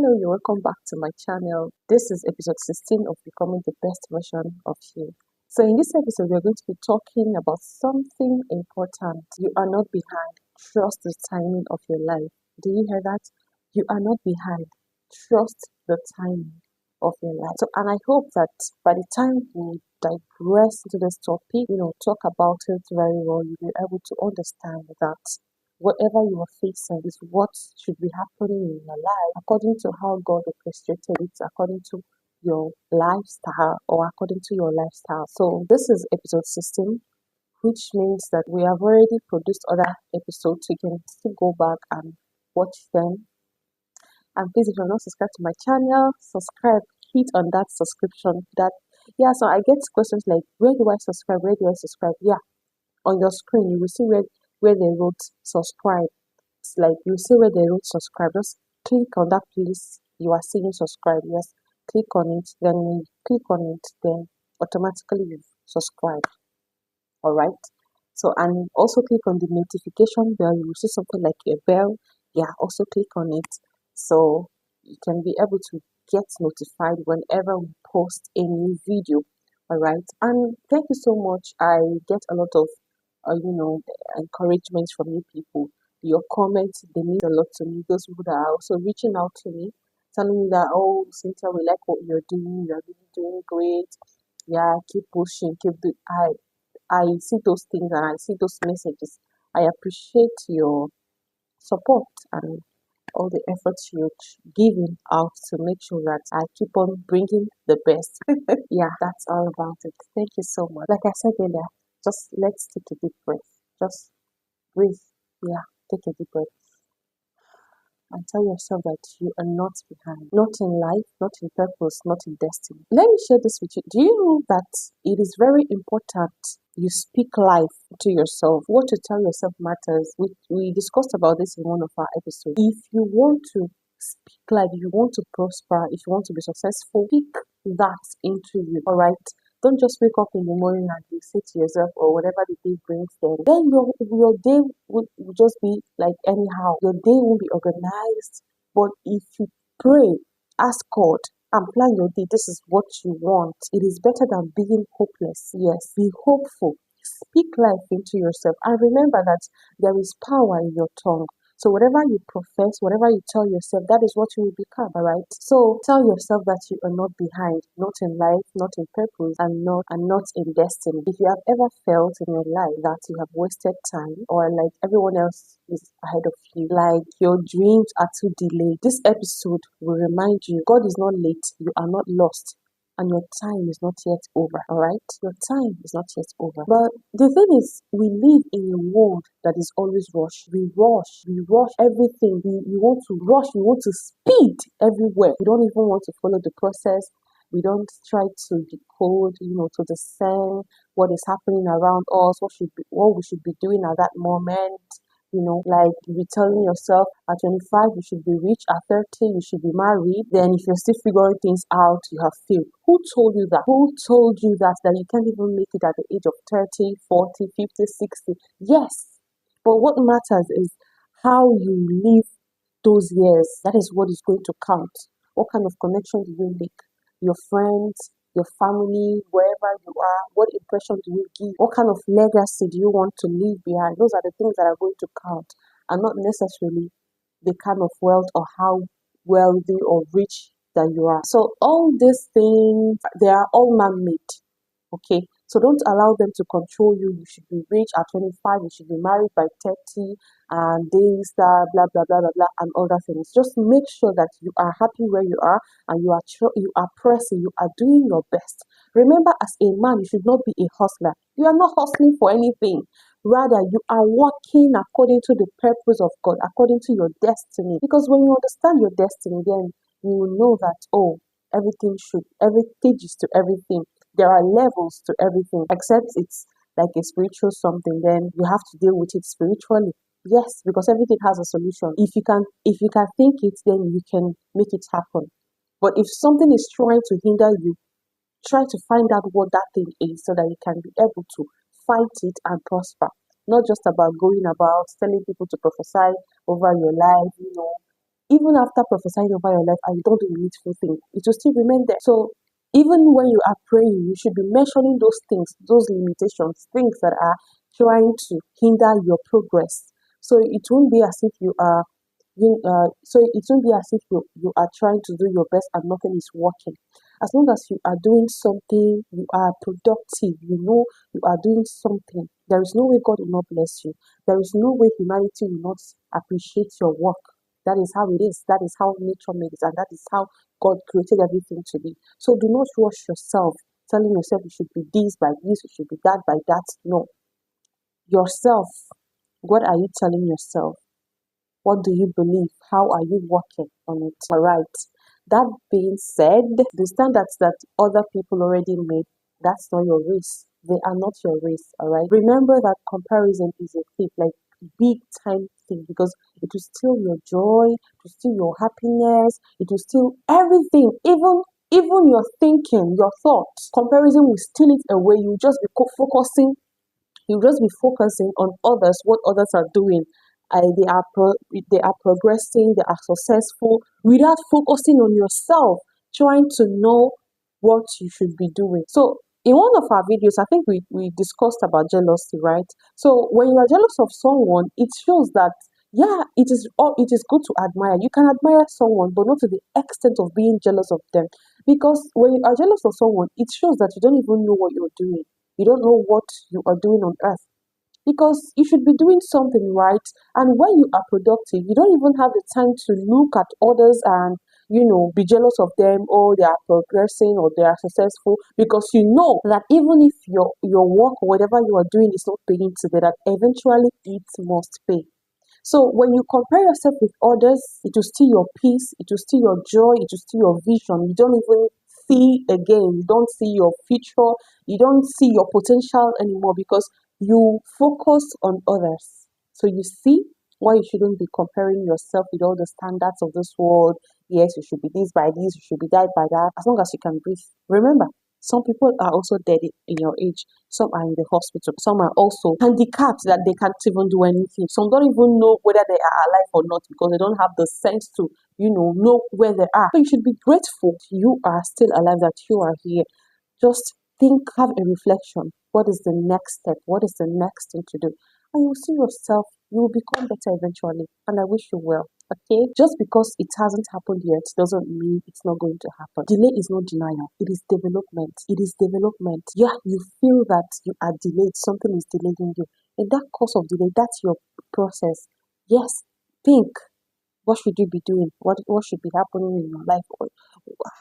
Hello, you're welcome back to my channel. This is episode 16 of Becoming the Best Version of You. So in this episode, we're going to be talking about something important. You are not behind. Trust the timing of your life. Do you hear that? You are not behind. Trust the timing of your life. So, and I hope that by the time we digress into this topic, talk about it very well, you'll be able to understand that whatever you are facing is what should be happening in your life according to how God orchestrated it, according to your lifestyle or according to your lifestyle. So this is episode 16, which means that we have already produced other episodes. You can still go back and watch them. And please, if you're not subscribed to my channel, subscribe, hit on that subscription. So I get questions like, where do I subscribe? Where do I subscribe? Yeah, on your screen, you will see where they wrote subscribe. It's like you see where they wrote subscribe. Just click on that place you are seeing subscribe. Yes, click on it. Then when you click on it, then automatically you subscribe. All right. So, and also click on the notification bell. You will see something like a bell. Yeah, also click on it. So you can be able to get notified whenever we post a new video. All right. And thank you so much. I get a lot of encouragement from you people. Your comments, they mean a lot to me. Those people that are also reaching out to me, telling me that, oh, Cynthia, we like what you're doing. You're really doing great. Yeah, keep pushing, keep doing. I see those things and I see those messages. I appreciate your support and all the efforts you're giving out to make sure that I keep on bringing the best. Yeah, that's all about it. Thank you so much. Like I said earlier, just let's take a deep breath. Just breathe. Yeah, take a deep breath. And tell yourself that you are not behind. Not in life, not in purpose, not in destiny. Let me share this with you. Do you know that it is very important you speak life to yourself? What you tell yourself matters. We discussed about this in one of our episodes. If you want to speak life, if you want to prosper, if you want to be successful, speak that into you. All right. Don't just wake up in the morning and you say to yourself, or whatever the day brings, then your day will just be like anyhow. Your day won't be organized. But if you pray, ask God, and plan your day, this is what you want. It is better than being hopeless. Yes, be hopeful. Speak life into yourself. And remember that there is power in your tongue. So whatever you profess, whatever you tell yourself, that is what you will become, all right? So tell yourself that you are not behind, not in life, not in purpose, and not in destiny. If you have ever felt in your life that you have wasted time, or like everyone else is ahead of you, like your dreams are too delayed, this episode will remind you God is not late, you are not lost. And your time is not yet over, all right? Your time is not yet over. But the thing is, we live in a world that is always rush. We rush everything. We want to rush, we want to speed everywhere. We don't even want to follow the process. We don't try to decode, to discern what is happening around us, what we should be doing at that moment. Like you're telling yourself at 25 you should be rich, at 30 you should be married. Then if you're still figuring things out, you have failed. Who told you that? Who told you that you can't even make it at the age of 30, 40, 50, 60? Yes. But what matters is how you live those years. That is what is going to count. What kind of connection do you make? Your friends, your family, wherever you are, what impression do you give? What kind of legacy do you want to leave behind? Those are the things that are going to count, and not necessarily the kind of wealth or how wealthy or rich that you are. So all these things, they are all man-made. Okay, so don't allow them to control you. You should be rich at 25, you should be married by 30, and this, that, blah, blah, blah, blah, blah, and other things. Just make sure that you are happy where you are, and you are pressing, you are doing your best. Remember, as a man, you should not be a hustler. You are not hustling for anything. Rather, you are working according to the purpose of God, according to your destiny. Because when you understand your destiny, then you will know that, everything is to everything. There are levels to everything, except it's like a spiritual something, then you have to deal with it spiritually. Yes, because everything has a solution. If you can think it, then you can make it happen. But if something is trying to hinder you, try to find out what that thing is so that you can be able to fight it and prosper. Not just about going about telling people to prophesy over your life, even after prophesying over your life and you don't do the needful thing, it will still remain there. So even when you are praying, you should be mentioning those things, those limitations, things that are trying to hinder your progress. So it won't be as if you are it won't be as if you are trying to do your best and nothing is working. As long as you are doing something, you are productive, you are doing something, there is no way God will not bless you. There is no way humanity will not appreciate your work. That is how it is. That is how nature made it, and that is how God created everything to be. So do not rush yourself, telling yourself you should be this by this, you should be that by that. No. Yourself. What are you telling yourself? What do you believe? How are you working on it? All right. That being said, the standards that other people already made, that's not your race. They are not your race. All right. Remember that comparison is a thief, like big time thing, because it will steal your joy, it will steal your happiness, it will steal everything, even your thinking, your thoughts. Comparison will steal it away. You just be focusing you just be focusing on others, what others are doing. They are progressing, they are successful, without focusing on yourself, trying to know what you should be doing. So in one of our videos, I think we discussed about jealousy, right? So when you are jealous of someone, it shows that yeah, it is good to admire. You can admire someone, but not to the extent of being jealous of them. Because when you are jealous of someone, it shows that you don't even know what you're doing. You don't know what you are doing on earth, because you should be doing something right. And when you are productive, you don't even have the time to look at others and be jealous of them, or they are progressing or they are successful, because you know that even if your work or whatever you are doing is not paying today, that eventually it must pay. So when you compare yourself with others, it will steal your peace, it will steal your joy, it will steal your vision. You don't even see again, you don't see your future, you don't see your potential anymore, because you focus on others. So you see why you shouldn't be comparing yourself with all the standards of this world. Yes, you should be this by this, you should be that by that, as long as you can breathe. Remember, some people are also dead in your age. Some are in the hospital. Some are also handicapped that they can't even do anything. Some don't even know whether they are alive or not, because they don't have the sense to, know where they are. So you should be grateful you are still alive, that you are here. Just think, have a reflection. What is the next step? What is the next thing to do? And you'll see yourself, you will become better eventually. And I wish you well. Okay? Just because it hasn't happened yet doesn't mean it's not going to happen. Delay is not denial. It is development. It is development. Yeah, you feel that you are delayed. Something is delaying you. In that course of delay, that's your process. Yes, think. What should you be doing? What should be happening in your life? Or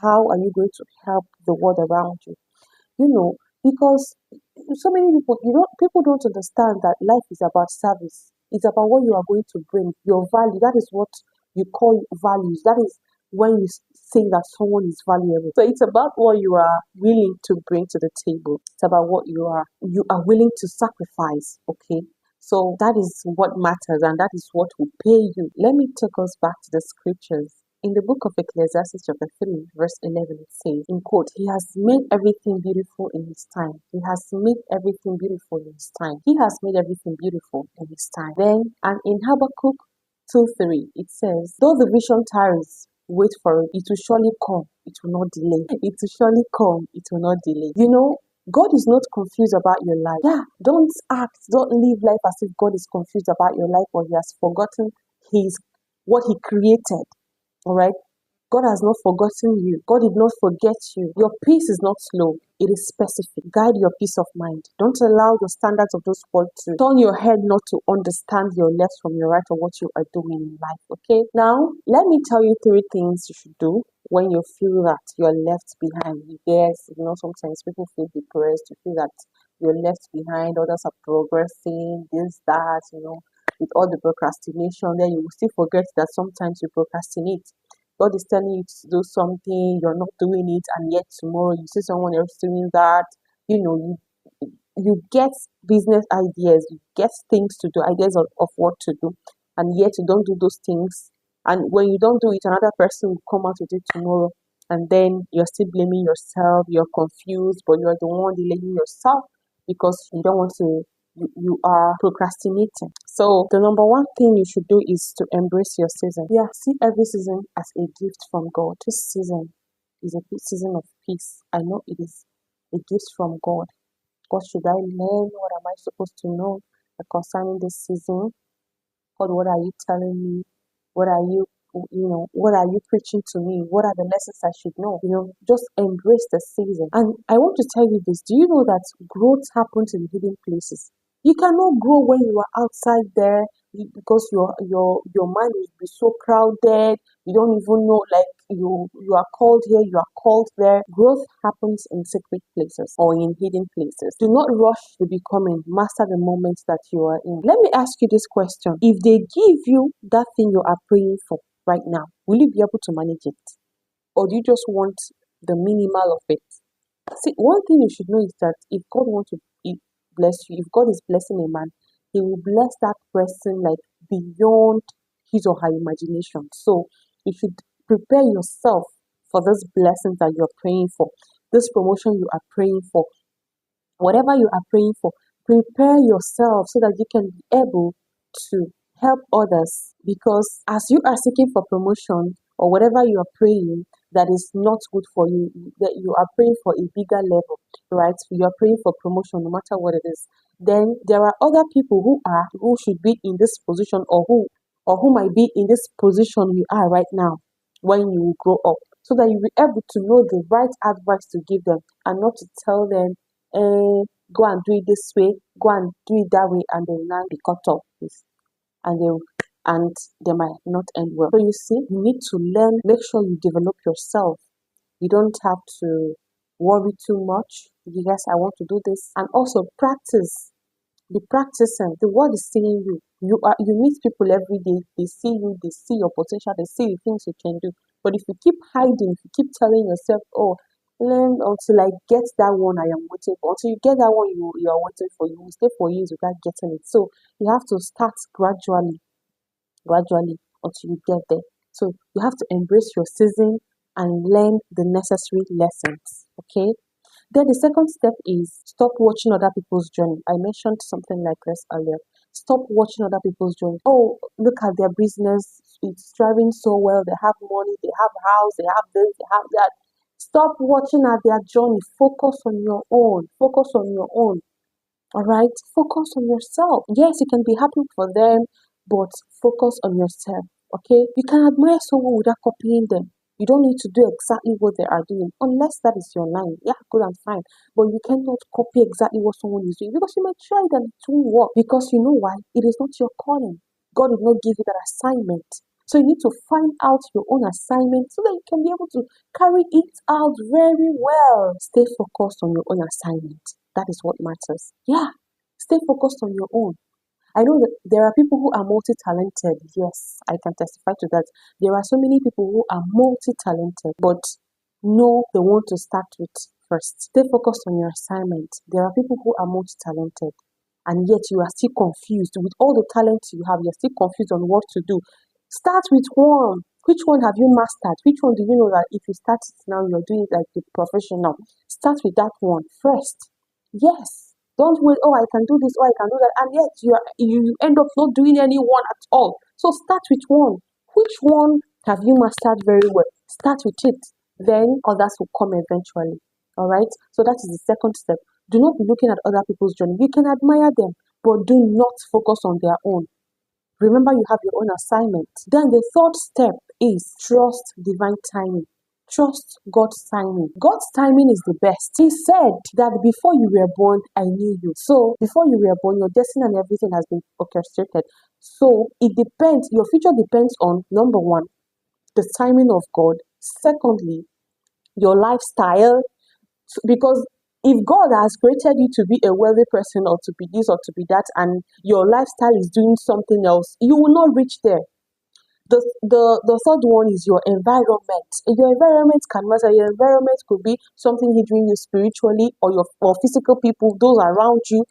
how are you going to help the world around you? Because so many people don't understand that life is about service. It's about what you are going to bring, your value. That is what you call values. That is when you say that someone is valuable. So it's about what you are willing to bring to the table. It's about what you are willing to sacrifice. Okay. So that is what matters, and that is what will pay you. Let me take us back to the scriptures. In the book of Ecclesiastes chapter 3, verse 11, it says, in quote, He has made everything beautiful in His time. He has made everything beautiful in His time. He has made everything beautiful in His time. Then, and in Habakkuk 2:3, it says, though the vision tarries, wait for it. It will surely come. It will not delay. It will surely come. It will not delay. God is not confused about your life. Yeah, don't live life as if God is confused about your life, or He has forgotten what He created. All right. God has not forgotten you. God did not forget you. Your peace is not slow. It is specific. Guide your peace of mind. Don't allow the standards of this world to turn your head not to understand your left from your right, or what you are doing in life. Okay? Now, let me tell you 3 things you should do when you feel that you're left behind. Yes, sometimes people feel depressed. You feel that you're left behind. Others are progressing. This, that, with all the procrastination, then you will still forget that sometimes you procrastinate. God is telling you to do something, you're not doing it, and yet tomorrow you see someone else doing that. You get business ideas, you get things to do, ideas of what to do, and yet you don't do those things. And when you don't do it, another person will come out to do it tomorrow, and then you're still blaming yourself, you're confused, but you're the one delaying yourself, because you don't want to you are procrastinating. So the number one thing you should do is to embrace your season. Yeah, see every season as a gift from God. This season is a season of peace. I know it is a gift from God. God, should I learn? What am I supposed to know concerning this season? God, what are you telling me? What are you, what are you preaching to me? What are the lessons I should know? Just embrace the season. And I want to tell you this. Do you know that growth happens in hidden places? You cannot grow when you are outside there because your mind will be so crowded. You don't even know, like, you are called here, you are called there. Growth happens in secret places or in hidden places. Do not rush to becoming. Master the moments that you are in. Let me ask you this question. If they give you that thing you are praying for right now, will you be able to manage it? Or do you just want the minimal of it? See, one thing you should know is that if God wants to bless you, if God is blessing a man, he will bless that person like beyond his or her imagination. So you should prepare yourself for this blessing that you're praying for, this promotion you are praying for, whatever you are praying for. Prepare yourself so that you can be able to help others, because as you are seeking for promotion or whatever you are praying that is not good for you, that you are praying for a bigger level, right? You are praying for promotion no matter what it is. Then there are other people who should be in this position, or who might be in this position you are right now when you grow up, so that you'll be able to know the right advice to give them, and not to tell them, go and do it this way, go and do it that way, and they will now be cut off with, and they might not end well. So you see, you need to learn, make sure you develop yourself. You don't have to worry too much. Yes, I want to do this. And also practice. Be practicing. The world is seeing you. You meet people every day. They see you, they see your potential, they see the things you can do. But if you keep hiding, if you keep telling yourself, oh, learn until I get that one I am waiting for. Until you get that one you are waiting for, you will stay for years without getting it. So you have to start gradually until you get there. So you have to embrace your season and learn the necessary lessons. Okay? Then the second step is stop watching other people's journey. I mentioned something like this earlier. Stop watching other people's journey. Oh, look at their business. It's thriving so well. They have money, they have house, they have this, they have that. Stop watching at their journey. Focus on your own. Focus on your own. All right? Focus on yourself. Yes, you can be happy for them, but focus on yourself. Okay? You can admire someone without copying them. You don't need to do exactly what they are doing, unless that is your line. Yeah, good and fine. But you cannot copy exactly what someone is doing, because you might try it and it won't work. Because you know why? It is not your calling. God did not give you that assignment. So you need to find out your own assignment so that you can be able to carry it out very well. Stay focused on your own assignment. That is what matters. Yeah, stay focused on your own. I know that there are people who are multi-talented. Yes, I can testify to that. There are so many people who are multi-talented, but know the one to start with first. Stay focused on your assignment. There are people who are multi-talented, and yet you are still confused. With all the talent you have, you're still confused on what to do. Start with one. Which one have you mastered? Which one do you know that if you start it now, you're doing it like a professional? Start with that one first. Yes. Don't wait, oh, I can do this, oh, I can do that, and yet you end up not doing any one at all. So start with one. Which one have you mastered very well? Start with it. Then others will come eventually. All right? So that is the second step. Do not be looking at other people's journey. You can admire them, but do not focus on their own. Remember, you have your own assignment. Then the third step is trust divine timing. Trust God's timing. God's timing is the best. He said that before you were born, I knew you. So before you were born, your destiny and everything has been orchestrated. So it depends. Your future depends on, number one, the timing of God. Secondly, your lifestyle. Because if God has created you to be a wealthy person, or to be this or to be that, and your lifestyle is doing something else, you will not reach there. The third one is your environment. Your environment can matter. Your environment could be something hindering you spiritually, or physical people, those around you.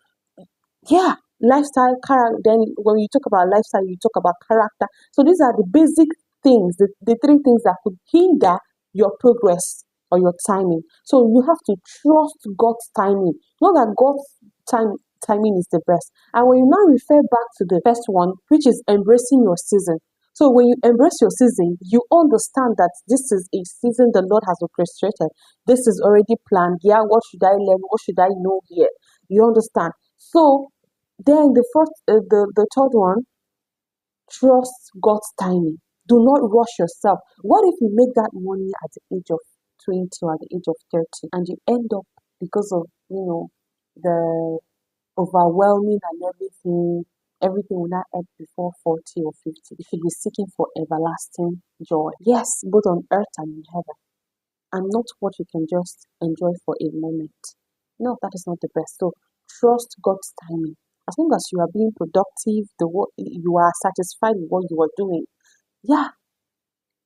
Yeah, lifestyle, character. Then when you talk about lifestyle, you talk about character. So these are the basic things, the three things that could hinder your progress or your timing. So you have to trust God's timing. Not that God's timing is the best. And when you now refer back to the first one, which is embracing your season. So when you embrace your season, you understand that this is a season the Lord has orchestrated. This is already planned. Yeah, what should I learn? What should I know here? You understand? So then the third one, trust God's timing. Do not rush yourself. What if you make that money at the age of 20 or at the age of 30 and you end up because of, the overwhelming and everything will not end before 40 or 50. You should be seeking for everlasting joy. Yes, both on earth and in heaven. And not what you can just enjoy for a moment. No, that is not the best. So trust God's timing. As long as you are being productive, you are satisfied with what you are doing, yeah,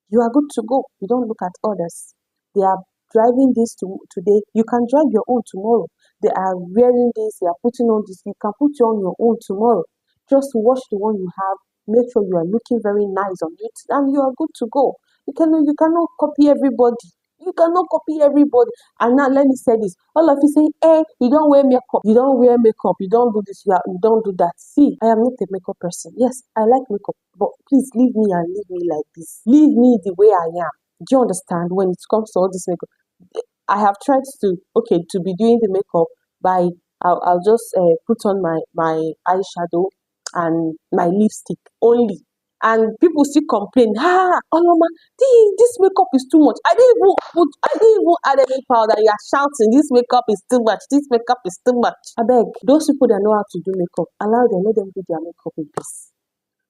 you are good to go. You don't look at others. They are driving this today. You can drive your own tomorrow. They are wearing this. They are putting on this. You can put on your own tomorrow. Just watch the one you have. Make sure you are looking very nice on it, and you are good to go. You cannot copy everybody. You cannot copy everybody. And now let me say this. All of you say, hey, you don't wear makeup. You don't wear makeup. You don't do this. You don't do that. See, I am not a makeup person. Yes, I like makeup. But please leave me and leave me like this. Leave me the way I am. Do you understand? When it comes to all this makeup, I have tried to be doing the makeup by, I'll just put on my eyeshadow and my lipstick only. And people still complain, Oloma, this makeup is too much. I didn't even add any powder. You are shouting, this makeup is too much. This makeup is too much. I beg, those people that know how to do makeup, let them do their makeup in peace.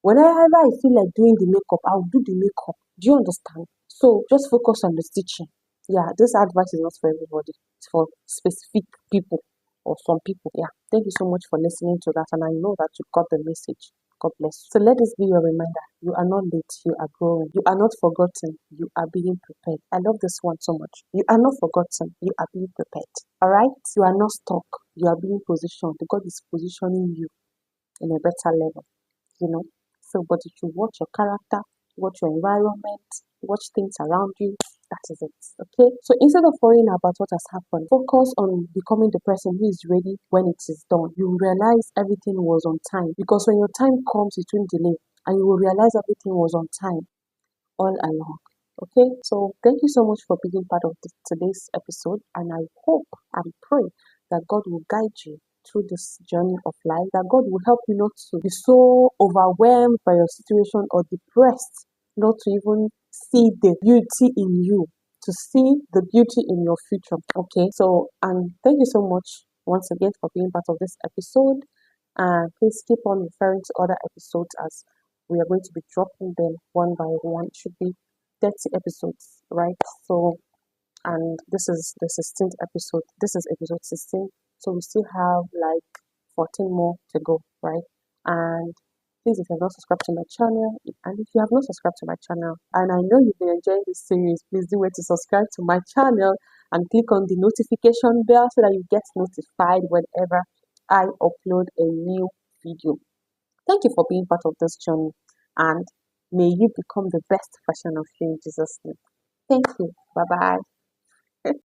Whenever I feel like doing the makeup, I'll do the makeup. Do you understand? So just focus on the stitching. Yeah, this advice is not for everybody. It's for specific people or some people. Yeah. Thank you so much for listening to that. And I know that you got the message. God bless you. So let this be your reminder. You are not late. You are growing. You are not forgotten. You are being prepared. I love this one so much. You are not forgotten. You are being prepared. All right? You are not stuck. You are being positioned. God is positioning you in a better level. So, but if you watch your character, watch your environment, watch things around you, that is it. Okay? So instead of worrying about what has happened, focus on becoming the person who is ready when it is done. You realize everything was on time. Because when your time comes, it won't delay. And you will realize everything was on time all along. Okay, so thank you so much for being part of today's episode, and I hope and pray that God will guide you through this journey of life, that God will help you not to be so overwhelmed by your situation or depressed, not to even see the beauty in you, to see the beauty in your future. Okay, so and thank you so much once again for being part of this episode, and please keep on referring to other episodes as we are going to be dropping them one by one. It should be 30 episodes, right? So, and this is the 16th episode. This is episode 16. So we still have like 14 more to go, right? And please, if you have not subscribed to my channel, and if you have not subscribed to my channel, and I know you've been enjoying this series, please do wait to subscribe to my channel and click on the notification bell so that you get notified whenever I upload a new video. Thank you for being part of this journey, and may you become the best version of you in Jesus' name. Thank you. Bye bye.